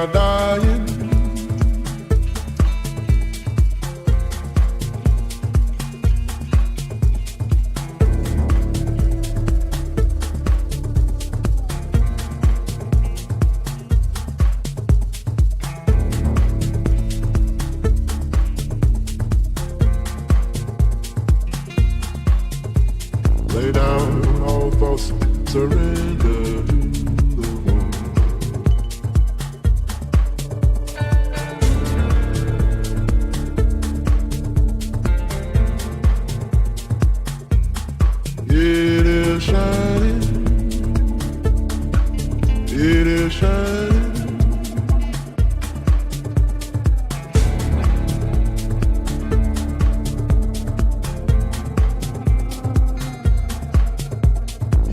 are dying. Lay down all thoughts, surrender to the one. It is shining, it is shining.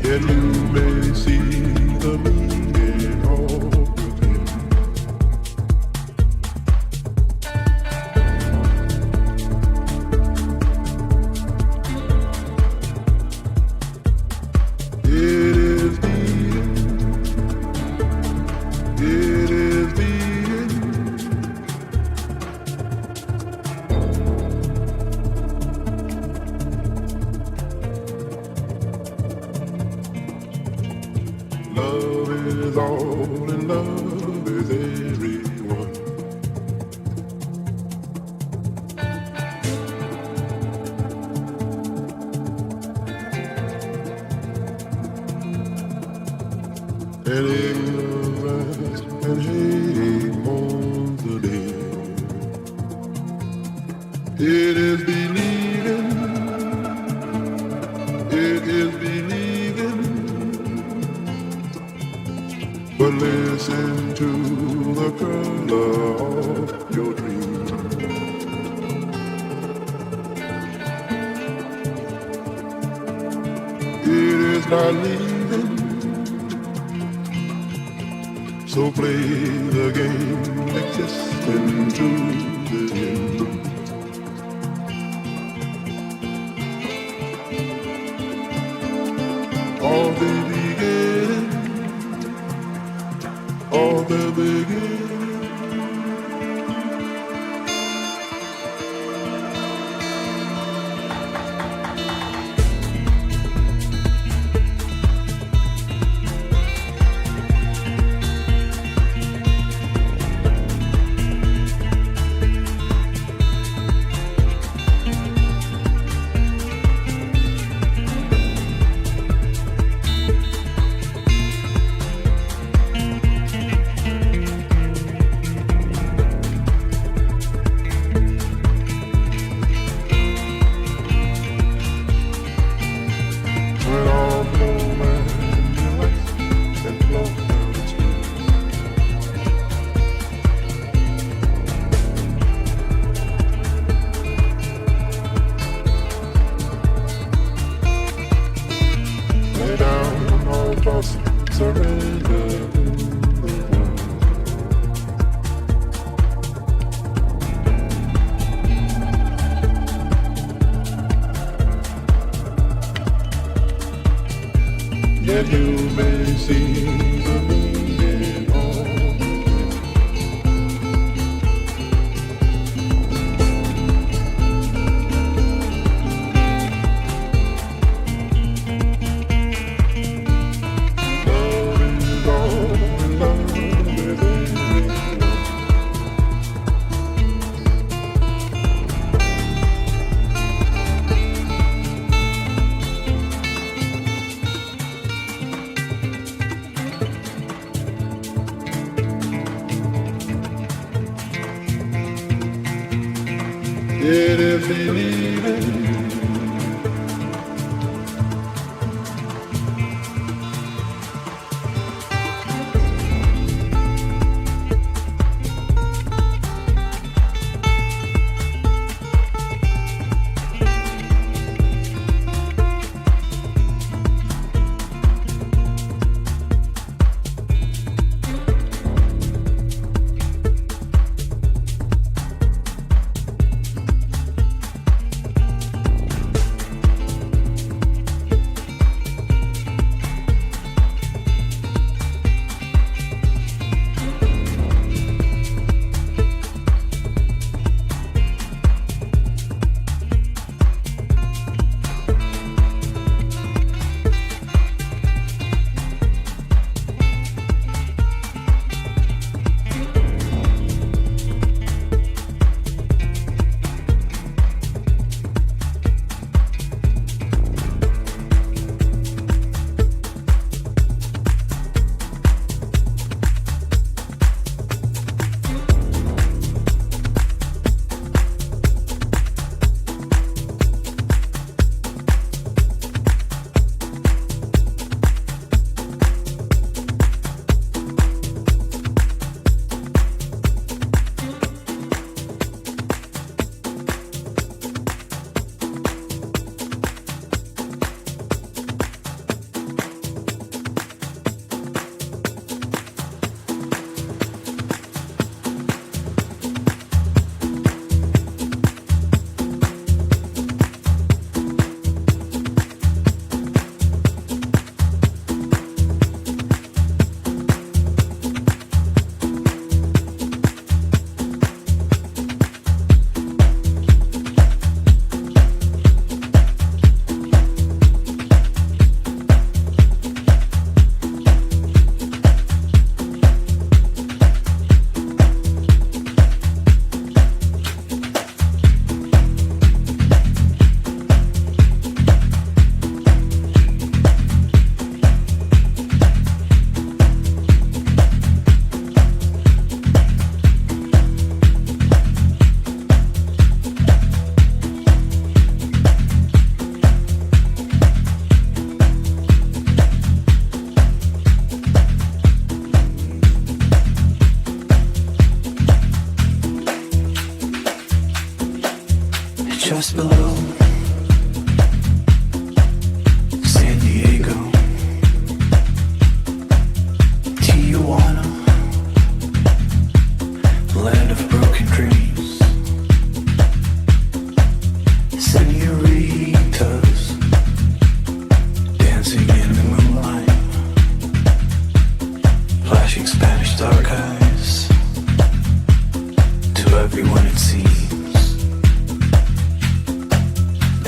Yet you may see the meaning of the thing. It is being, it is being. Love is all and love is everyone. And ignorance and hate on the day. It is believing, it is believing. But listen to the color of your dream. It is not leaving, so play the game existing to the end. All the beginning, all the beginning. Yet you may see the meaning of love is all and love is everyone.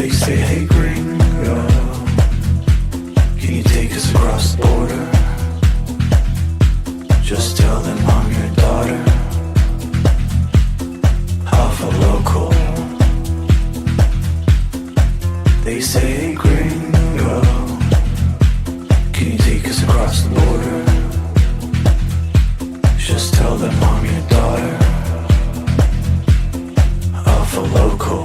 They say, hey gringo, can you take us across the border? Just tell them I'm your daughter, half a local. They say, hey gringo, can you take us across the border? Just tell them I'm your daughter, half a local.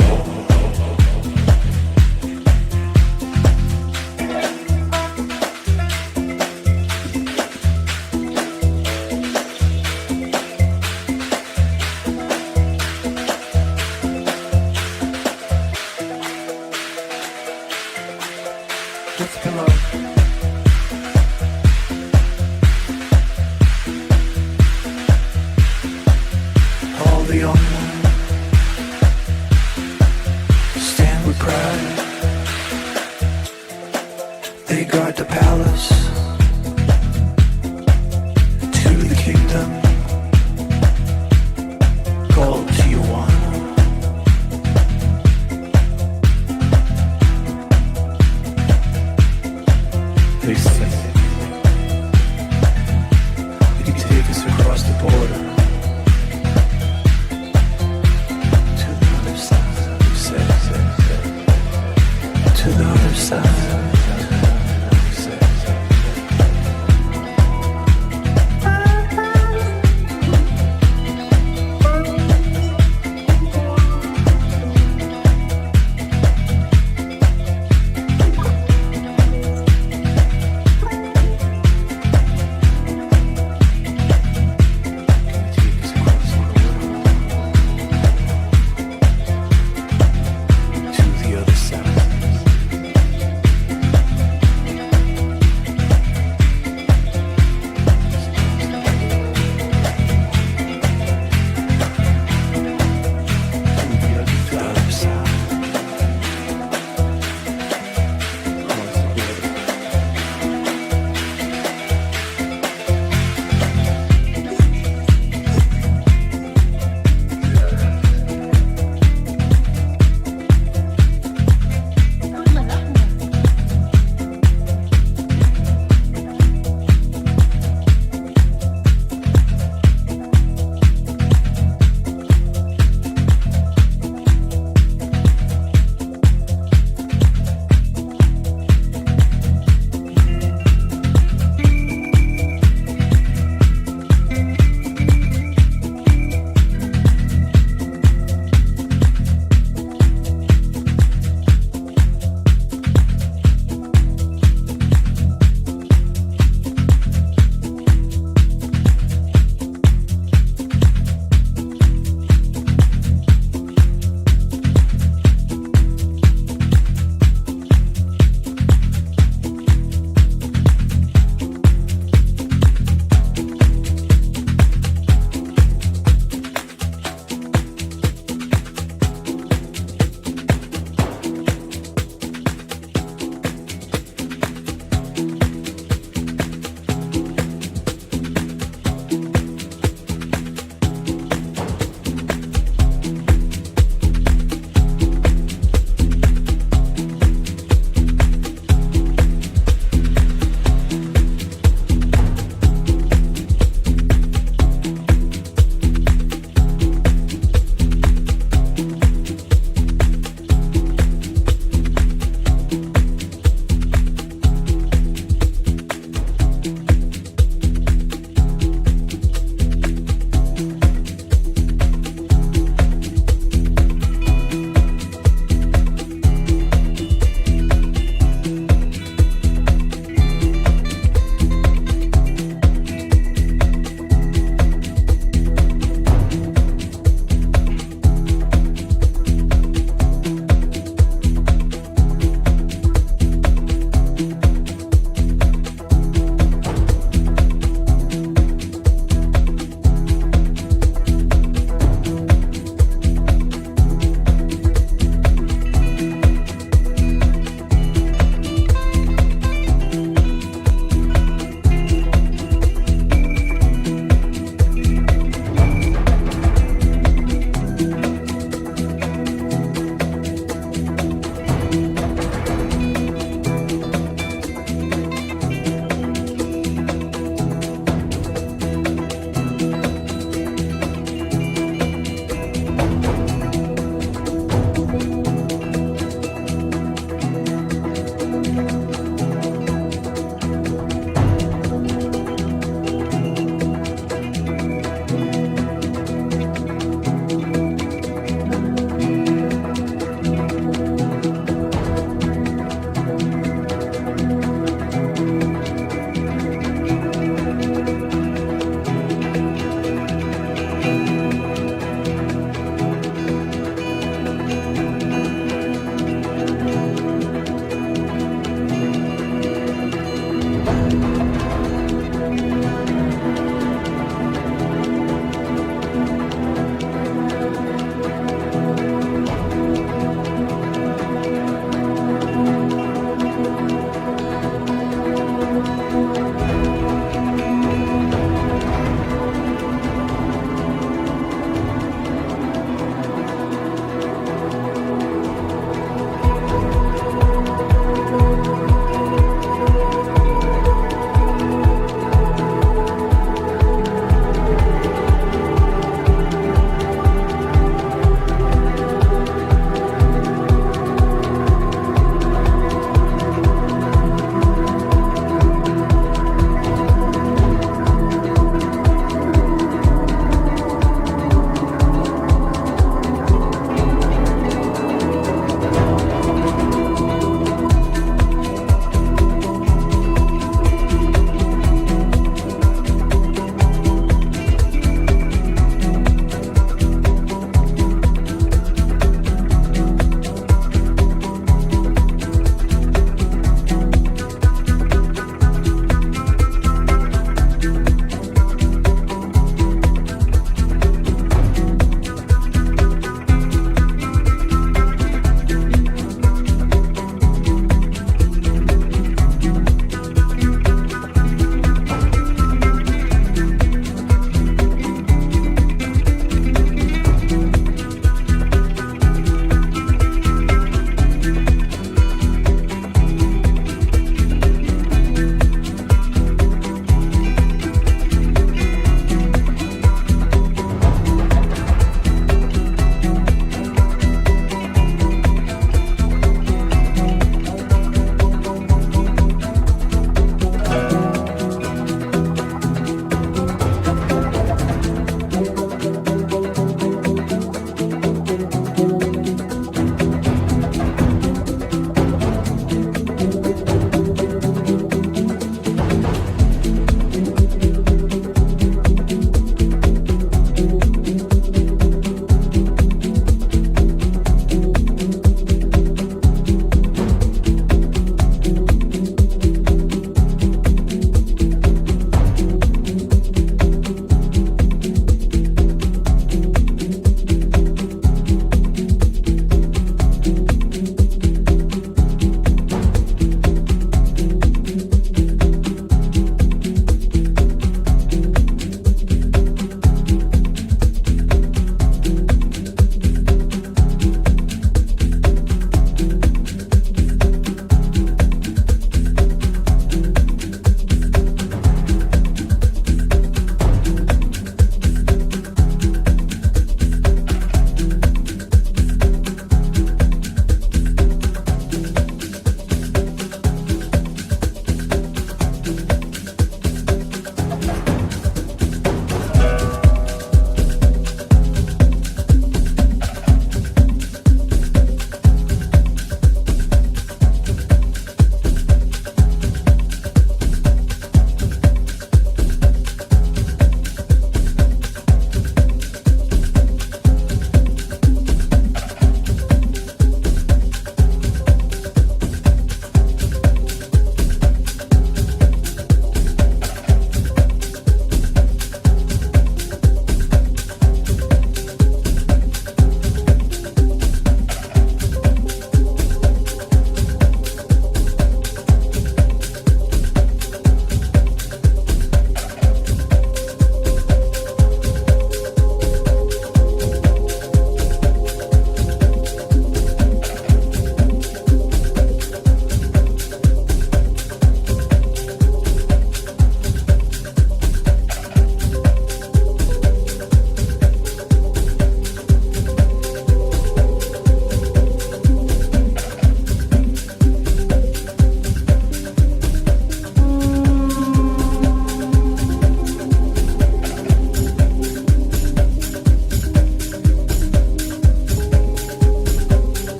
All the young ones stand with pride. They guard the palace to the kingdom called Tijuana. They say, you can take us across the border to the other side. They say, to the other side. To the other side.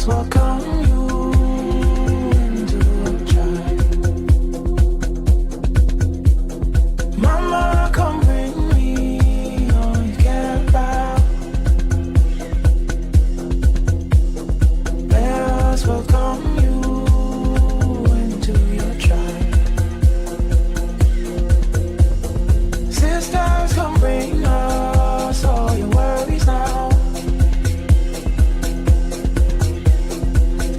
welcome you into a child. Mama, come bring me all you care about. Let us welcome you into your tribe. Sisters, come bring us all your worries now.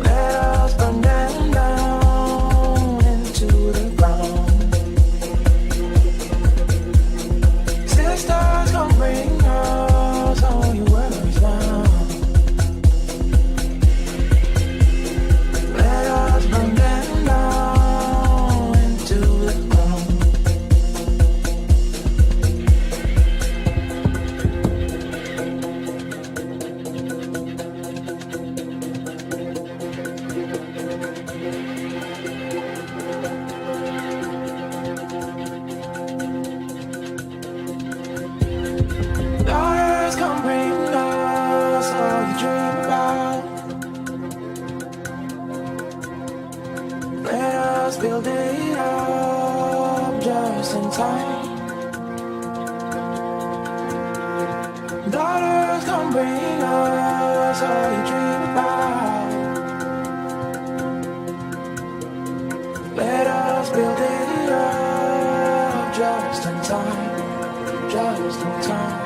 Let us burn them down into the ground. Sisters, come bring us all your worries now. Let us burn them down into the ground. Daughters, come bring us all you dream about. Let us build it up just in time. Daughters, come bring us all you dream about. Let us build it up just in time. Just in time.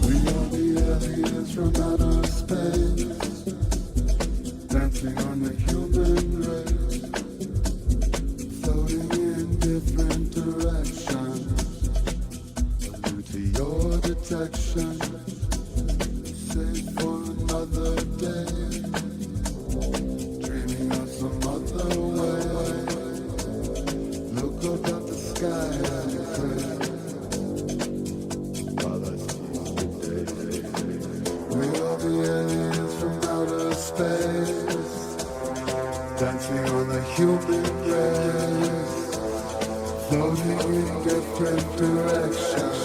We are the aliens from outer space, dancing on the human race, floating in different directions, due to your detection, save for another day, dreaming of some other way. Look up at the sky and pray, while I seize the day. We are the aliens from outer space, dancing on the human race, floating in different directions.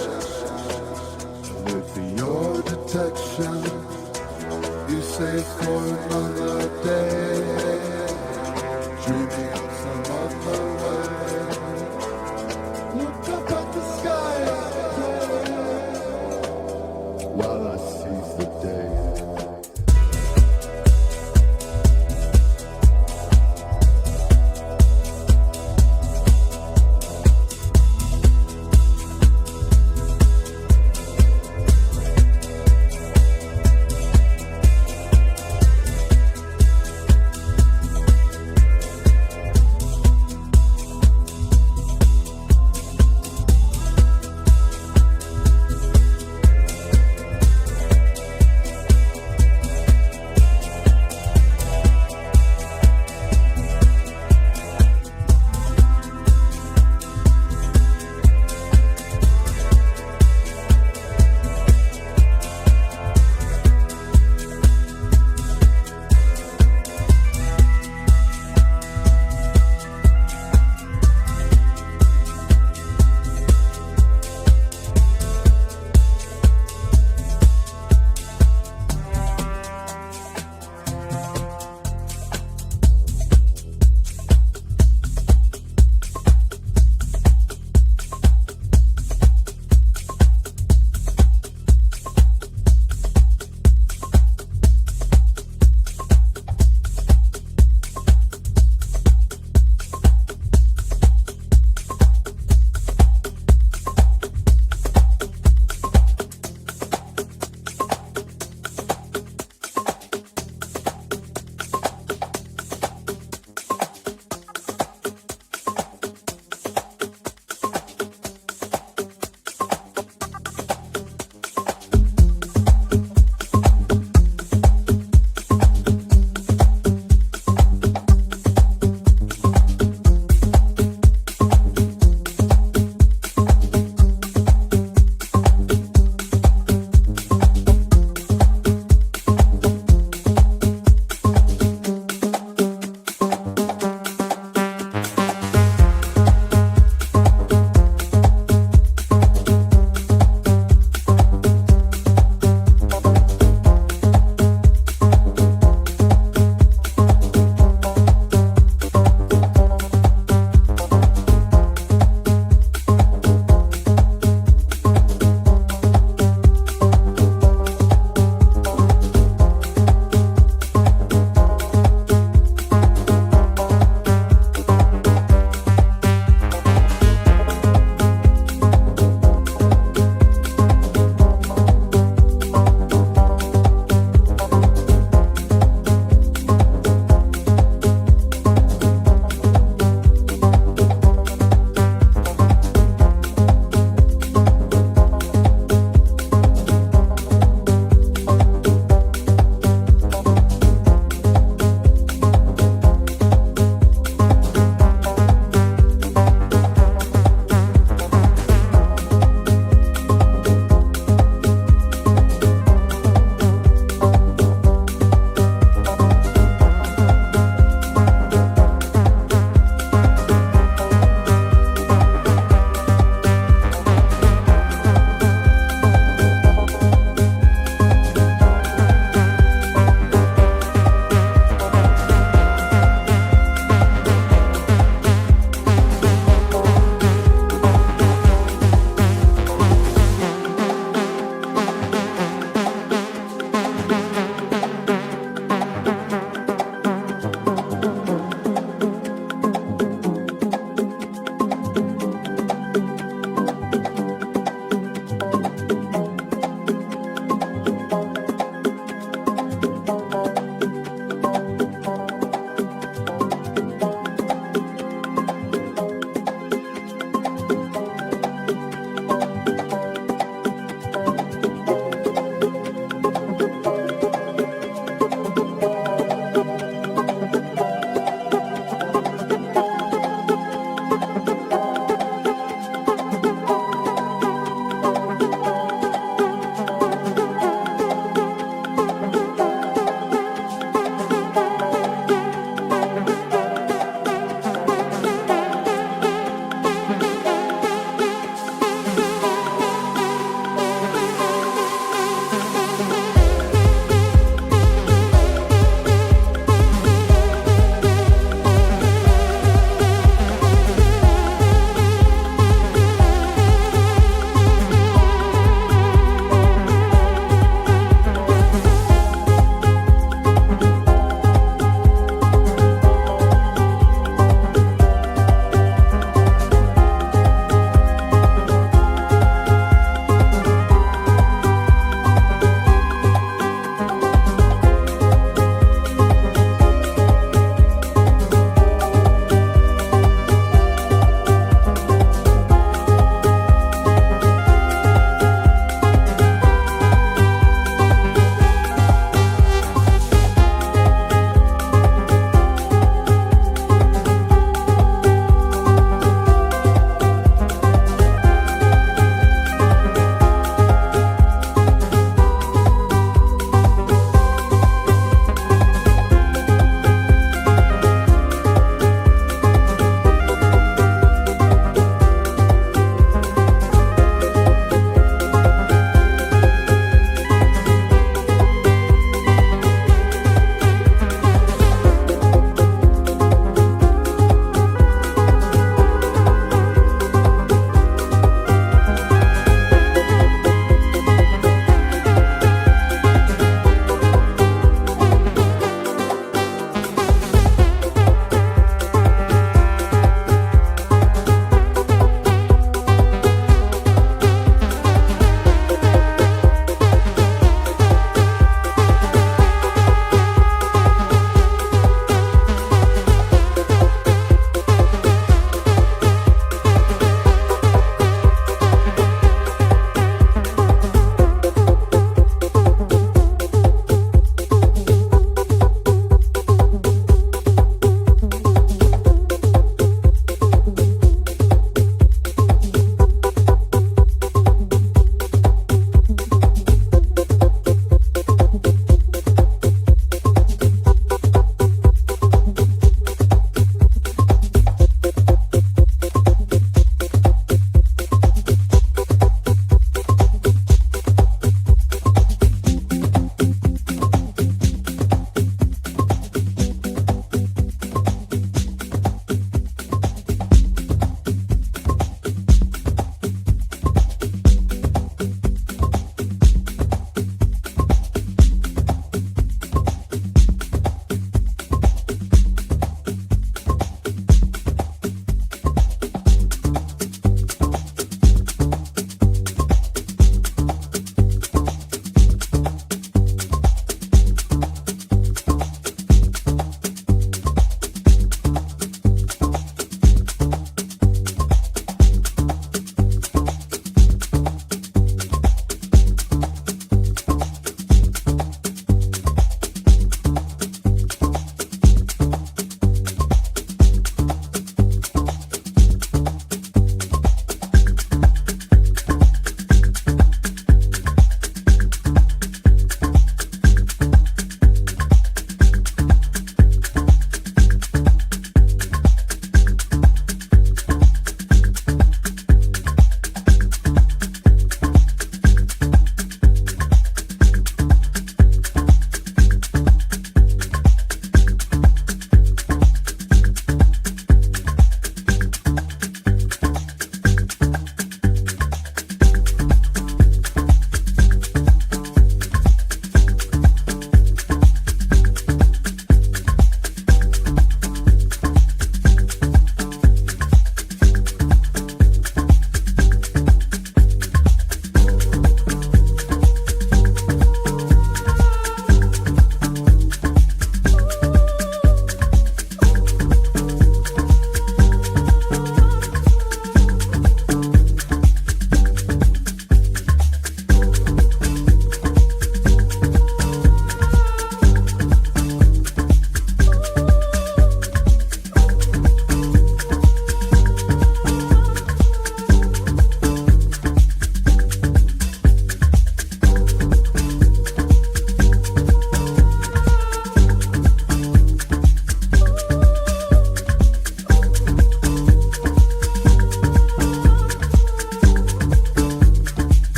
Alert for your detection, you say for another day, dreaming of some other way. Look up at the sky and pray, while I seize the day.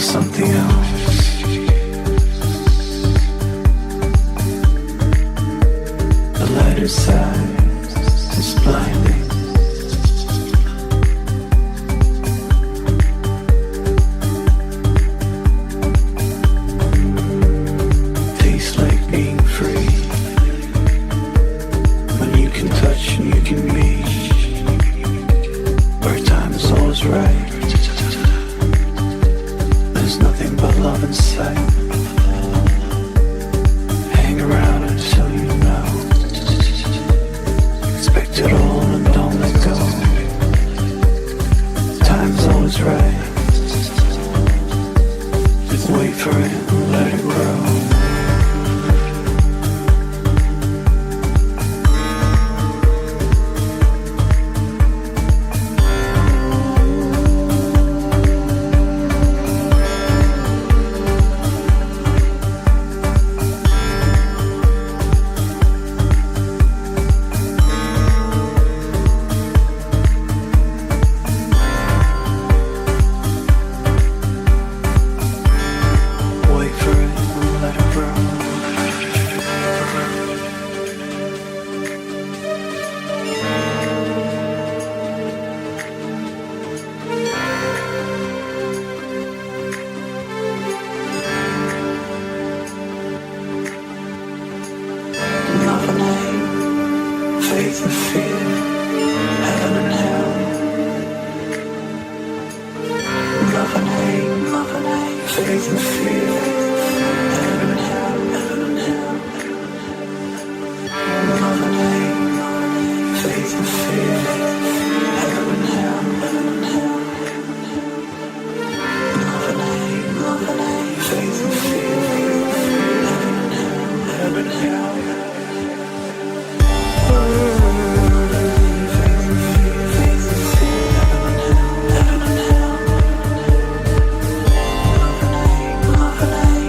something else. The light inside is blinding. Tastes like being free. When you can touch and you can be. Where time is always right. There's nothing but love in sight. Hang around until you know. Expect it all and don't let go. Time's always right. Just wait for it and let it grow. Faith and fear, heaven and hell. Love and hate, faith and fear, heaven and hell, heaven and hell. Love and hate, faith and fear, heaven and hell, heaven and hell. Love and hate, faith and fear, heaven and hell, heaven and hell. Love and hate,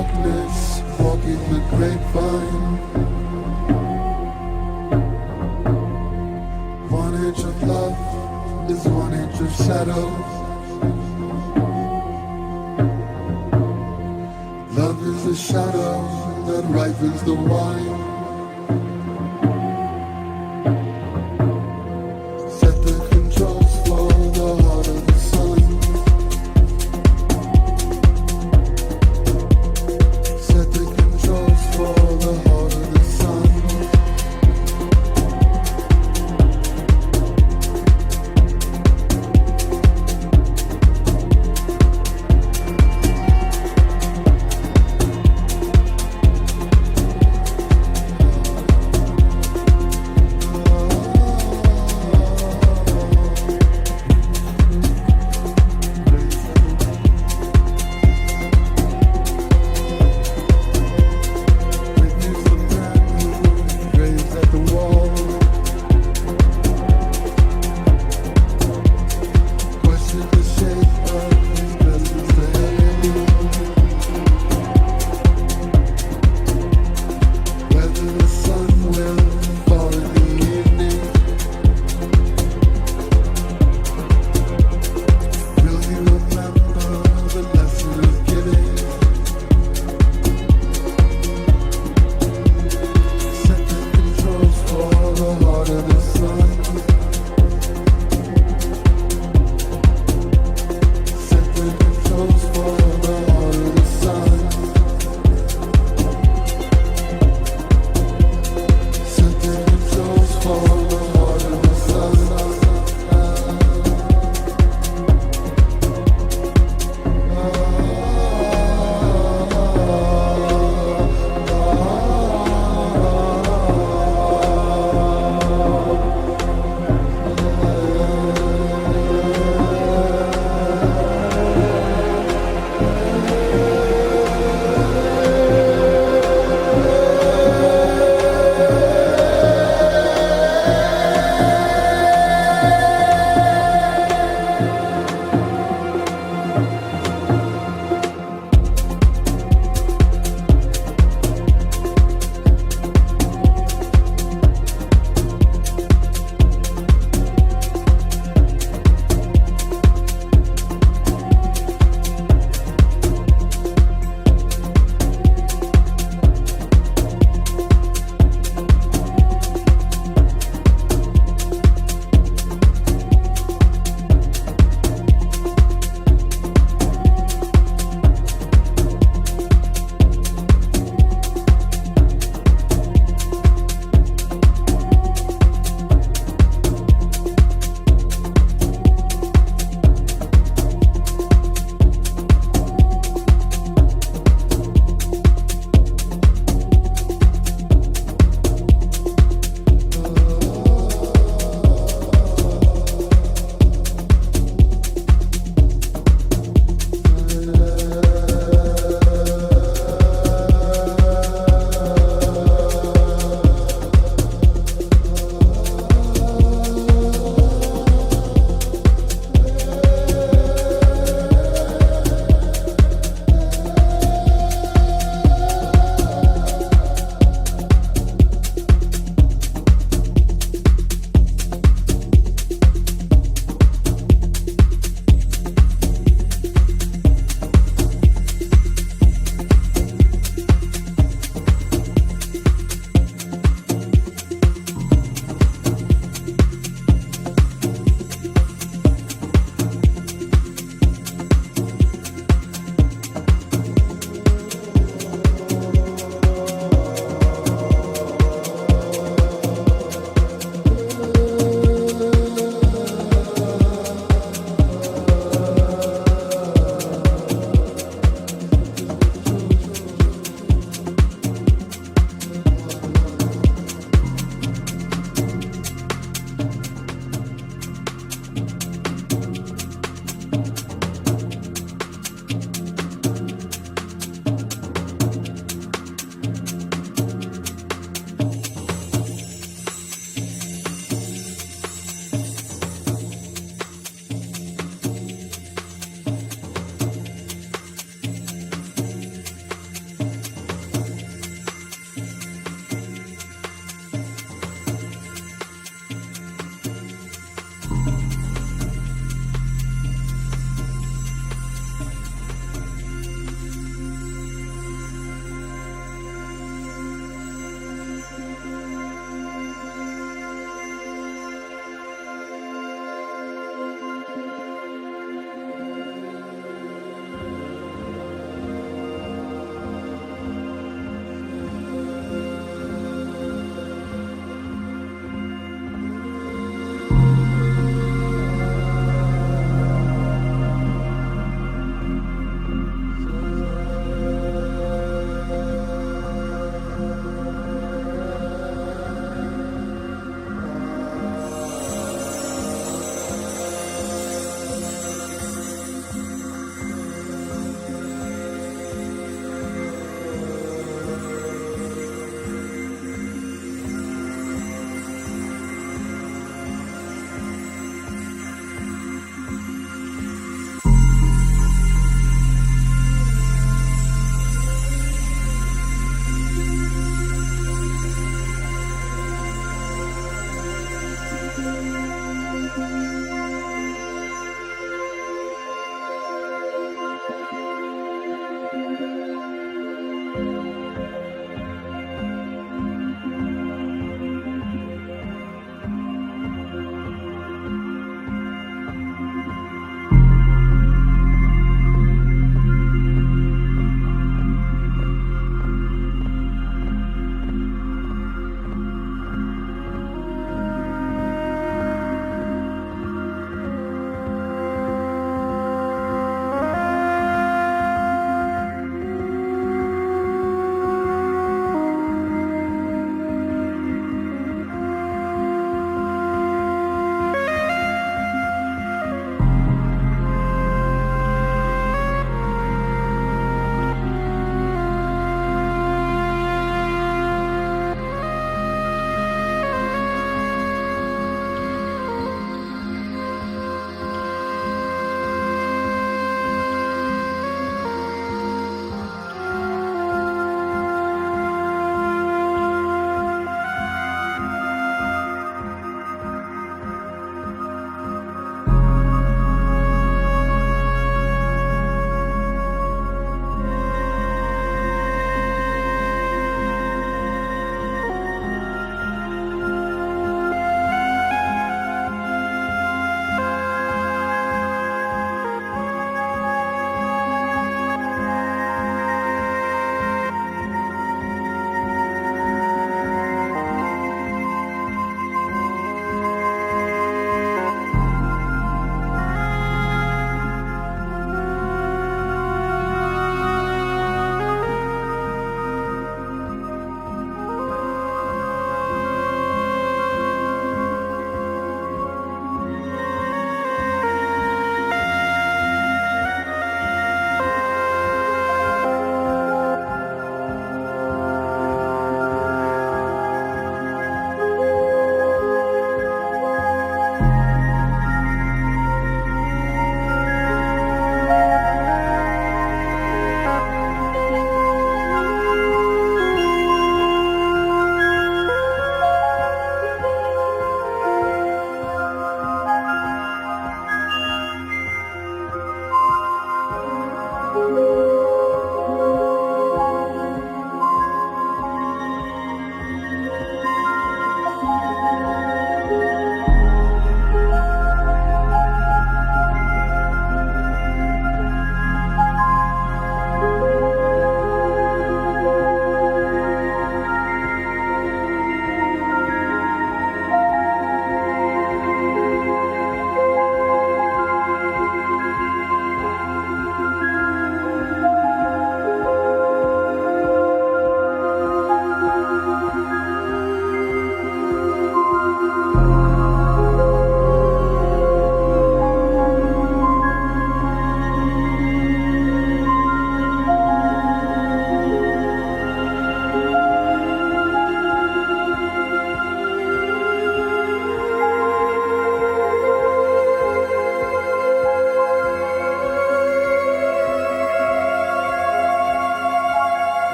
darkness, walking the grapevine. 1 inch of love is 1 inch of shadow. Love is the shadow that ripens the wine. Set the controls for the heart of the sun. Set the controls for the heart of the sun.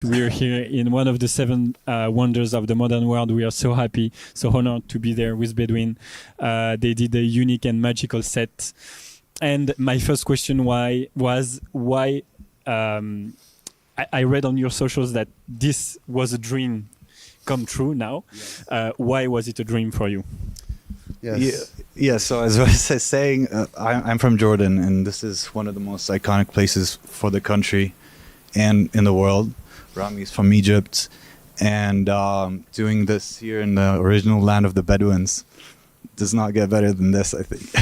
We are here in one of the seven wonders of the modern world. We are so happy, so honored to be there with Bedouin. They did a unique and magical set. And my first question was why I read on your socials that this was a dream come true now. Yes. Why was it a dream for you? Yes. Yeah, so as I was saying, I'm from Jordan, and this is one of the most iconic places for the country and in the world. Rami's from Egypt, and doing this here in the original land of the Bedouins does not get better than this, I think.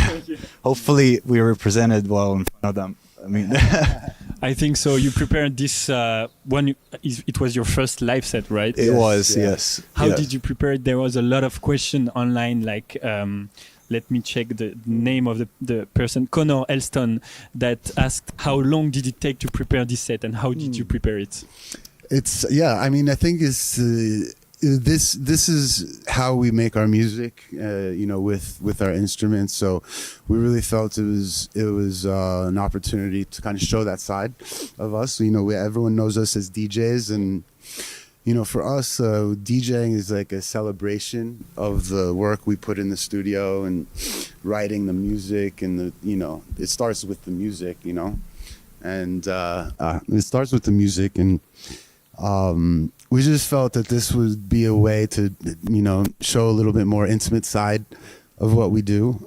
Hopefully we represented well in front of them. I mean, I think so. You prepared this it was your first live set, right? It was, yes. How did you prepare it? There was a lot of question online, like let me check the name of the person, Connor Elston, that asked how long did it take to prepare this set and how did you prepare it? It's I mean, I think it's this is how we make our music, with our instruments. So we really felt it was an opportunity to kind of show that side of us. Everyone knows us as DJs, and for us, DJing is like a celebration of the work we put in the studio and writing the music, and it starts with the music, and it starts with the music, and we just felt that this would be a way to, show a little bit more intimate side of what we do.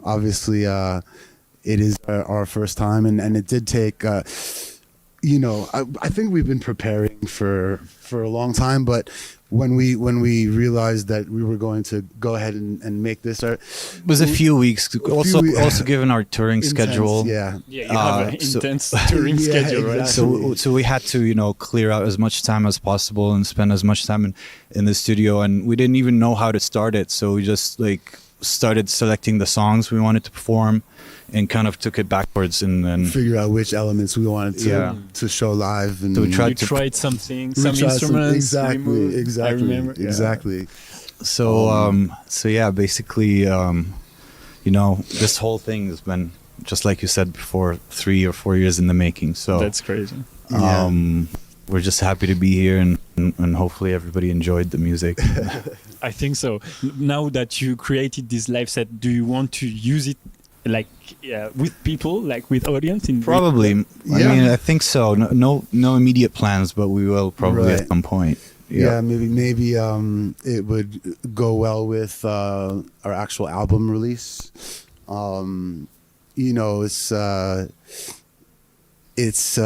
Obviously, it is our first time, and it did take, I think we've been preparing for a long time, but when we realized that we were going to go ahead and make this art, it was a few weeks. Also given our touring schedule. Yeah, you have an intense touring schedule, right? Exactly. So we had to clear out as much time as possible and spend as much time in the studio, and we didn't even know how to start it. So we just started selecting the songs we wanted to perform and kind of took it backwards and figure out which elements we wanted to show live. And so we tried some instruments. Exactly. I remember. Exactly. So yeah, basically, this whole thing has been, just like you said before, 3 or 4 years in the making. So that's crazy. We're just happy to be here, and hopefully everybody enjoyed the music. I think so. Now that you created this live set, do you want to use it with people, with audience? Probably. I mean, I think so. No immediate plans, but we will probably at some point. Yeah, maybe it would go well with our actual album release. It's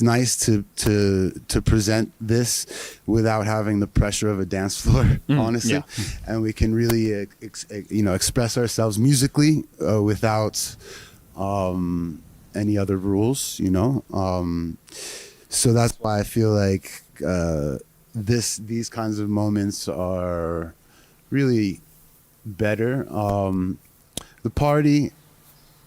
nice to present this without having the pressure of a dance floor, honestly, and we can really express ourselves musically without any other rules, so that's why I feel like these kinds of moments are really better. The party,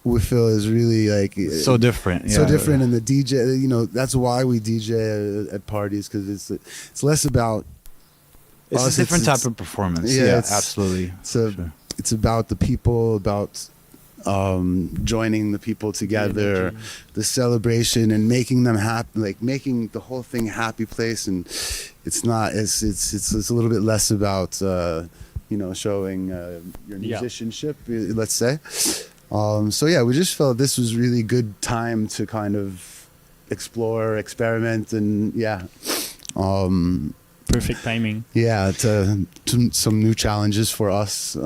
we feel, is really so different. So different, and the DJ, that's why we DJ at parties, because it's less about it's us. A different type of performance. Yeah, absolutely. It's about the people, about joining the people together, the celebration, and making them happy, making the whole thing a happy place. And it's a little bit less about showing your musicianship, let's say. We just felt this was really good time to kind of explore, experiment, and perfect timing. Yeah, to some new challenges for us,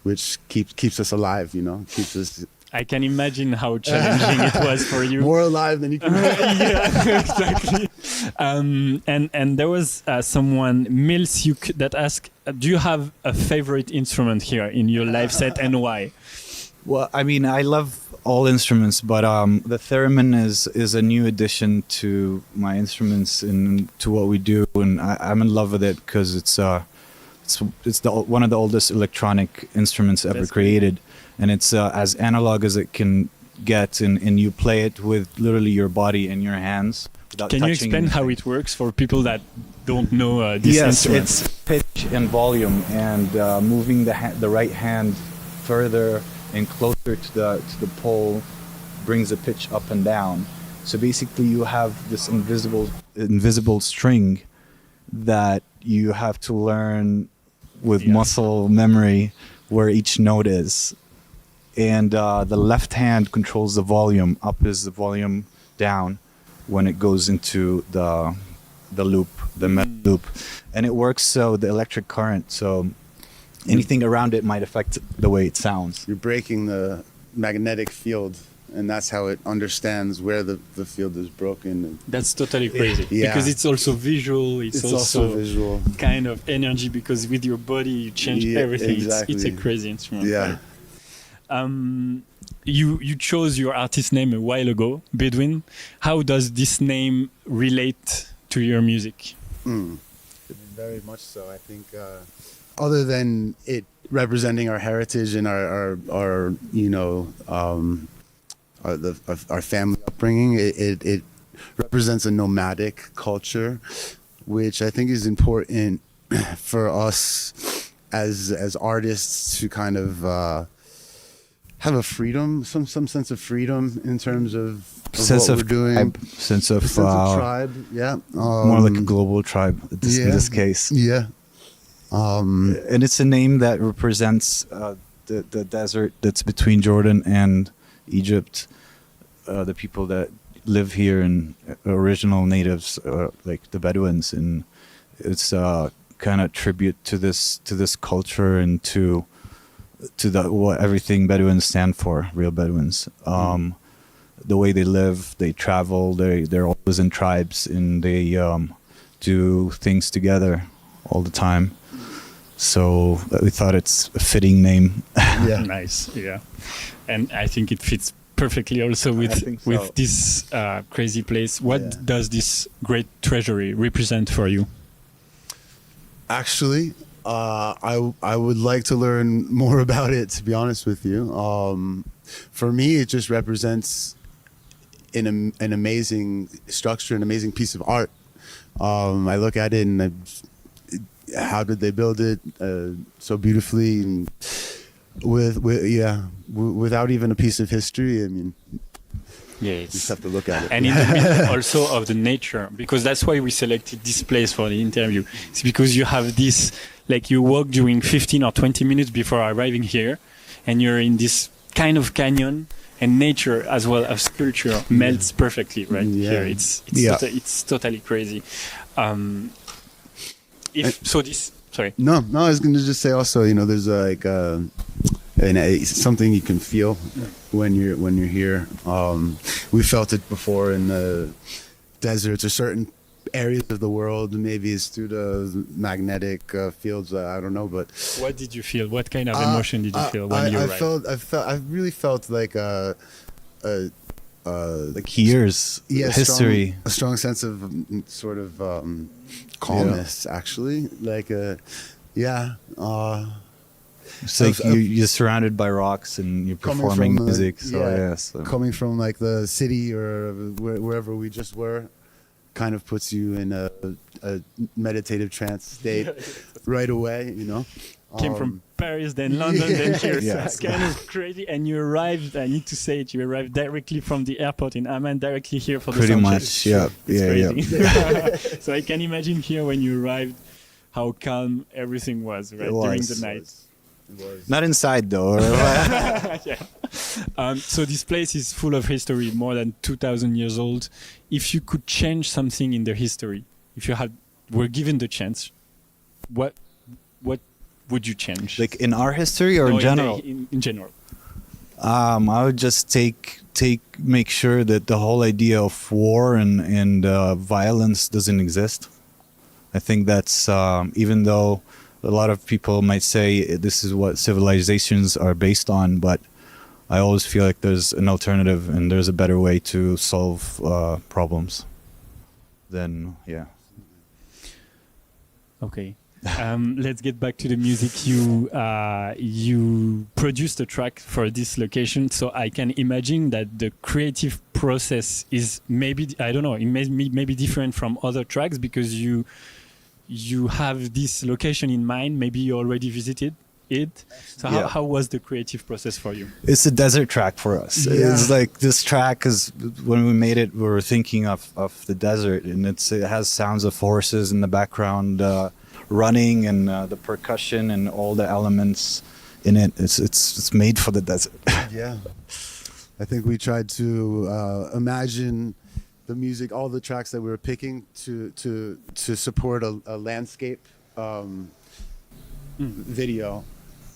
which keeps us alive. Keeps us. I can imagine how challenging it was for you. More alive than you can. Yeah, exactly. And there was someone, Milsyuk, that asked, "Do you have a favorite instrument here in your live set, and why?" Well, I mean, I love all instruments, but the theremin is a new addition to my instruments and to what we do, and I'm in love with it because it's one of the oldest electronic instruments ever That's created, and it's as analog as it can get, and you play it with literally your body and your hands without Can you touching explain how anything. it works for people that don't know this Yes, instrument? it's pitch and volume, and moving the right hand further and closer to the pole brings the pitch up and down. So basically, you have this invisible string that you have to learn with Yeah. muscle memory where each note is. And the left hand controls the volume. Up is the volume, down when it goes into the loop, the metal loop. And it works so the electric current, so anything around it might affect the way it sounds. You're breaking the magnetic field, and that's how it understands where the field is broken. That's totally crazy Yeah. because it's also visual. It's also visual. kind of energy because with your body you change Yeah, everything. exactly. It's a crazy instrument. Yeah. right? You chose your artist name a while ago, Bedouin. How does this name relate to your music? Very much so. I think other than it representing our heritage and our you know our family upbringing, it represents a nomadic culture, which I think is important for us as artists to kind of have a freedom, some sense of freedom in terms of Sense what of we're doing. tribe, sense of, A sense of tribe, yeah. more like a global tribe in this case. Yeah. And it's a name that represents the desert that's between Jordan and Egypt. The people that live here and original natives, like the Bedouins, and it's kind of tribute to this culture and to what everything Bedouins stand for, real Bedouins. The way they live, they travel, they're always in tribes, and they do things together all the time. So we thought it's a fitting name. Yeah. Nice, yeah. And I think it fits perfectly also I think so. with this crazy place. What Yeah. does this great treasury represent for you? Actually, I would like to learn more about it, to be honest with you. For me, it just represents an amazing structure, an amazing piece of art. I look at it and how did they build it so beautifully and without even a piece of history? I mean, Yeah, you just have to look at it. and in the middle also of the nature, because that's why we selected this place for the interview. It's because you have this, like you walk during 15 or 20 minutes before arriving here, and you're in this kind of canyon, and nature as well as culture melts perfectly right Yeah. here. It's it's totally crazy. Sorry. No, I was going to just say also, you know, there's something you can feel when you're here. We felt it before in the deserts or certain areas of the world. Maybe it's through the magnetic fields. I don't know, but What did you feel? What kind of emotion did you feel when you arrived? I really felt like Like years, history. a strong sense of sort of calmness, actually. Like, It's like you're surrounded by rocks and you're Coming performing from, music. So so. coming from like the city or wherever we just were, kind of puts you in a meditative trance state right away. You know, Came from Paris, then London, then here. Yeah. So it's kind of crazy. And you arrived, I need to say it, you arrived directly from the airport in Amman, directly here for the Pretty sound check. much, yeah, It's yeah. crazy. So I can imagine here when you arrived how calm everything was, right, during the night. Not inside though. Yeah. So this place is full of history, more than 2,000 years old. If you could change something in the history, if you were given the chance, what would you change? Like in our history or No, in general? In general. I would just make sure that the whole idea of war and violence doesn't exist. I think that's even though a lot of people might say this is what civilizations are based on, but I always feel like there's an alternative and there's a better way to solve problems. Then Okay. Let's get back to the music. You produced a track for this location, so I can imagine that the creative process is maybe, I don't know, it may be different from other tracks because you have this location in mind. Maybe you already visited it. So how was the creative process for you? it's a desert track for us. Yeah. It's like this track is, when we made it, we were thinking of the desert, and it has sounds of horses in the background, running, and the percussion and all the elements in it. It's made for the desert. Yeah. I think we tried to imagine the music, all the tracks that we were picking to support a landscape video.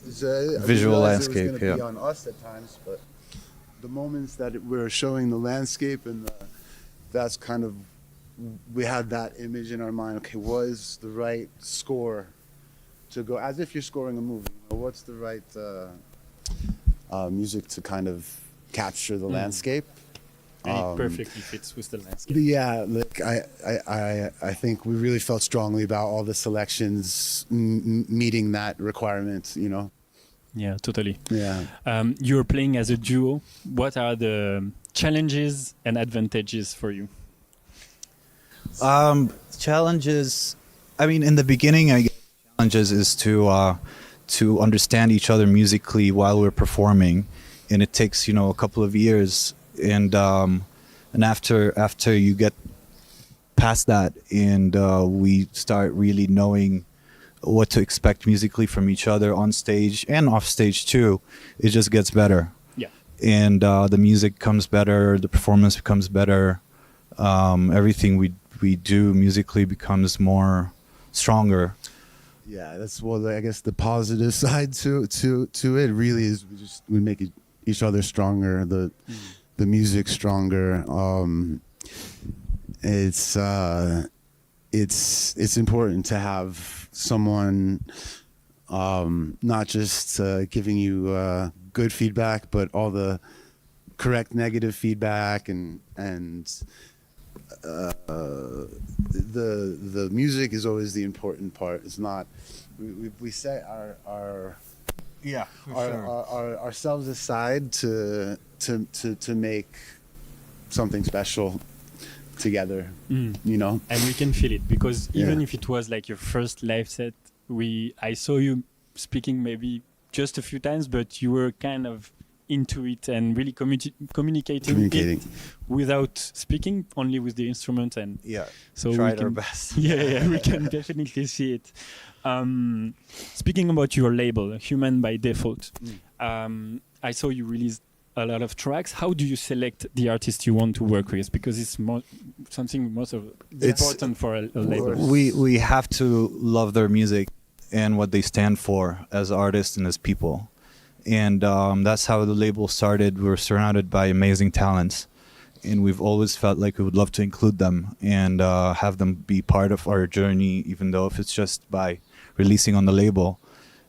Visual landscape, It was going to be yeah. on us at times, but the moments that we're showing the landscape and that's kind of, we had that image in our mind. Okay, what is the right score to go, as if you're scoring a movie? You know, what's the right music to kind of capture the landscape? And it perfectly fits with the landscape. Yeah, like I think we really felt strongly about all the selections meeting that requirement. You know. Yeah, totally. Yeah. You're playing as a duo. What are the challenges and advantages for you? Challenges. I mean, in the beginning, I guess challenges is to understand each other musically while we're performing, and it takes a couple of years, and after you get past that, and we start really knowing what to expect musically from each other on stage and off stage too, it just gets better. Yeah. And the music comes better, the performance becomes better, everything we do musically becomes more stronger. Yeah, that's I guess the positive side to it really is we make each other stronger, the music stronger. It's important to have someone not just giving you good feedback, but all the correct negative feedback and the music is always the important part. It's not we set our ourselves aside to make something special together, you know. And we can feel it because even Yeah. if it was like your first live set, I saw you speaking maybe just a few times, but you were kind of into it and really communicating it without speaking, only with the instrument. And so tried we can, our best. yeah, we can definitely see it. Speaking about your label, Human by Default, I saw you released a lot of tracks. How do you select the artist you want to work with? Because it's something most of important for a label. We have to love their music and what they stand for as artists and as people. And that's how the label started. We were surrounded by amazing talents, and we've always felt like we would love to include them and have them be part of our journey, even though if it's just by releasing on the label.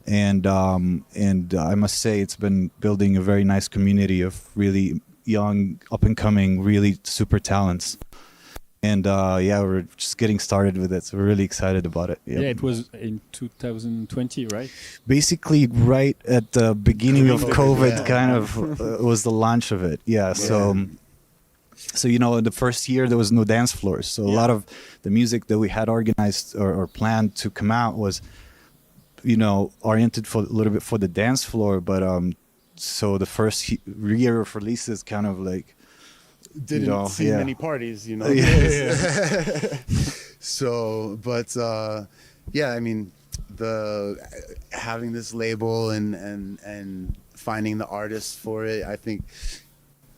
And I must say it's been building a very nice community of really young, up-and-coming, really super talents. And we're just getting started with it, so we're really excited about it. Yeah, it was in 2020, right? Basically, right at the beginning of COVID, yeah. kind of was the launch of it. Yeah, so in the first year there was no dance floors, so a lot of the music that we had organized or planned to come out was, oriented for a little bit for the dance floor. But so the first year of releases kind of like didn't see many parties, So, but I mean, having this label and finding the artists for it, I think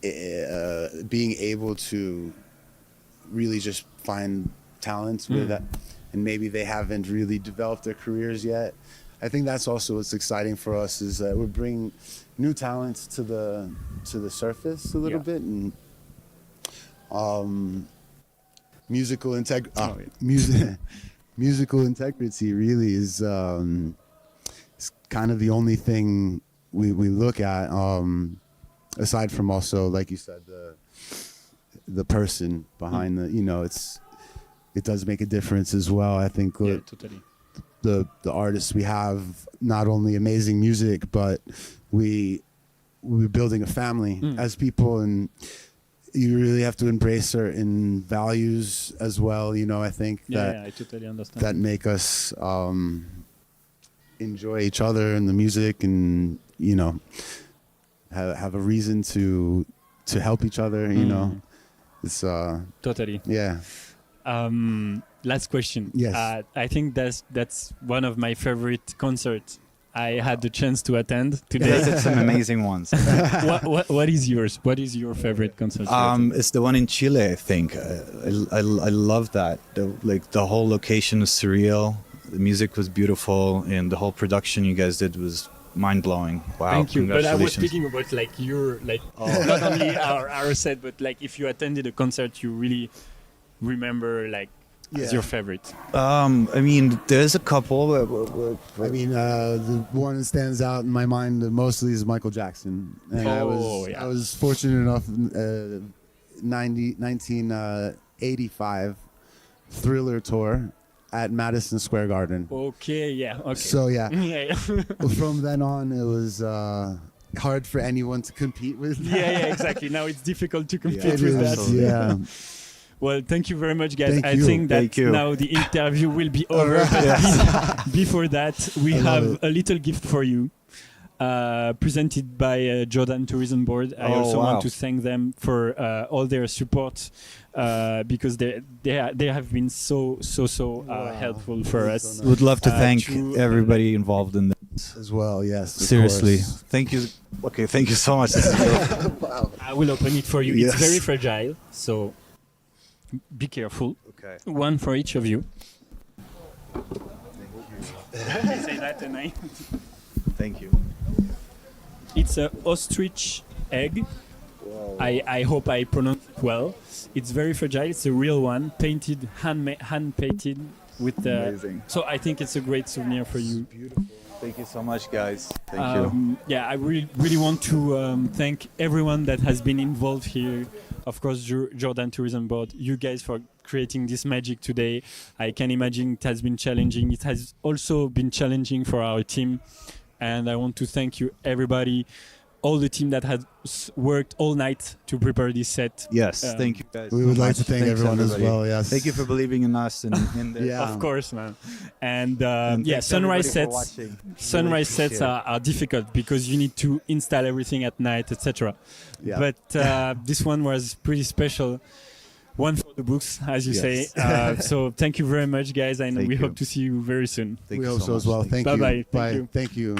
being able to really just find talents with that, and maybe they haven't really developed their careers yet. I think that's also what's exciting for us, is that we're bringing new talents to the surface a little bit, and musical integrity really is kind of the only thing we look at. aside from also, like you said, the person behind the, you know, it does make a difference as well. I think Yeah, totally. the artists we have, not only amazing music, but we're building a family as people, and you really have to embrace certain values as well. You know, I think Yeah, I totally understand. that make us enjoy each other and the music, and you know, have a reason to help each other. You know, it's Totally. yeah. Last question. Yes. I think that's one of my favorite concerts I had the chance to attend today. Yes, it's some amazing ones. What is yours? What is your favorite concert? It's the one in Chile, I think. I love that. The whole location is surreal. The music was beautiful, and the whole production you guys did was mind blowing. Wow! Thank you. But I was Congratulations. speaking about like your not only our set, but like if you attended a concert, you really remember like as your favorite. I mean, there's a couple. I mean, the one that stands out in my mind mostly is Michael Jackson. And I was fortunate enough, 1985 Thriller tour at Madison Square Garden. Okay, yeah, okay. So yeah, yeah, from then on, it was hard for anyone to compete with. yeah, exactly. Now it's difficult to compete It with is, that. yeah. Well, thank you very much, guys. Thank I you. think that Thank you. now the interview will be over. But before that, we I love have it. a little gift for you, presented by Jordan Tourism Board. I Oh, also wow. want to thank them for all their support, because they have been so helpful for That's us. so nice. Would love to thank to- everybody involved in this. As well, yes. of Seriously, course. thank you. Okay, thank you so much. This is beautiful. I will open it for you. Yes. It's very fragile, so be careful. Okay. One for each of you. Say that and I. Thank you. It's a ostrich egg. I hope I pronounce it well. It's very fragile. It's a real one, painted, hand painted with the. Amazing. So I think it's a great souvenir for you. Beautiful. Thank you so much, guys. Thank you. Yeah, I really want to thank everyone that has been involved here. Of course, Jordan Tourism Board, you guys for creating this magic today. I can imagine it has been challenging. It has also been challenging for our team. And I want to thank you, everybody, all the team that has worked all night to prepare this set. Yes, thank you, guys. We would so like much. to thank Thanks, everyone everybody. as well. Yes. Thank you for believing in us and in the. Yeah. Of course, man. And And yeah, thanks, sunrise everybody, for sets. watching. Sunrise Really sets appreciate are difficult because you need to install everything at night, etc. Yeah. But this one was pretty special. One for the books, as you Yes. say. So thank you very much, guys, and Thank we you. hope to see you very soon. Thank We you hope so as well. much. Thank Bye-bye. you. Thank you. Thank you.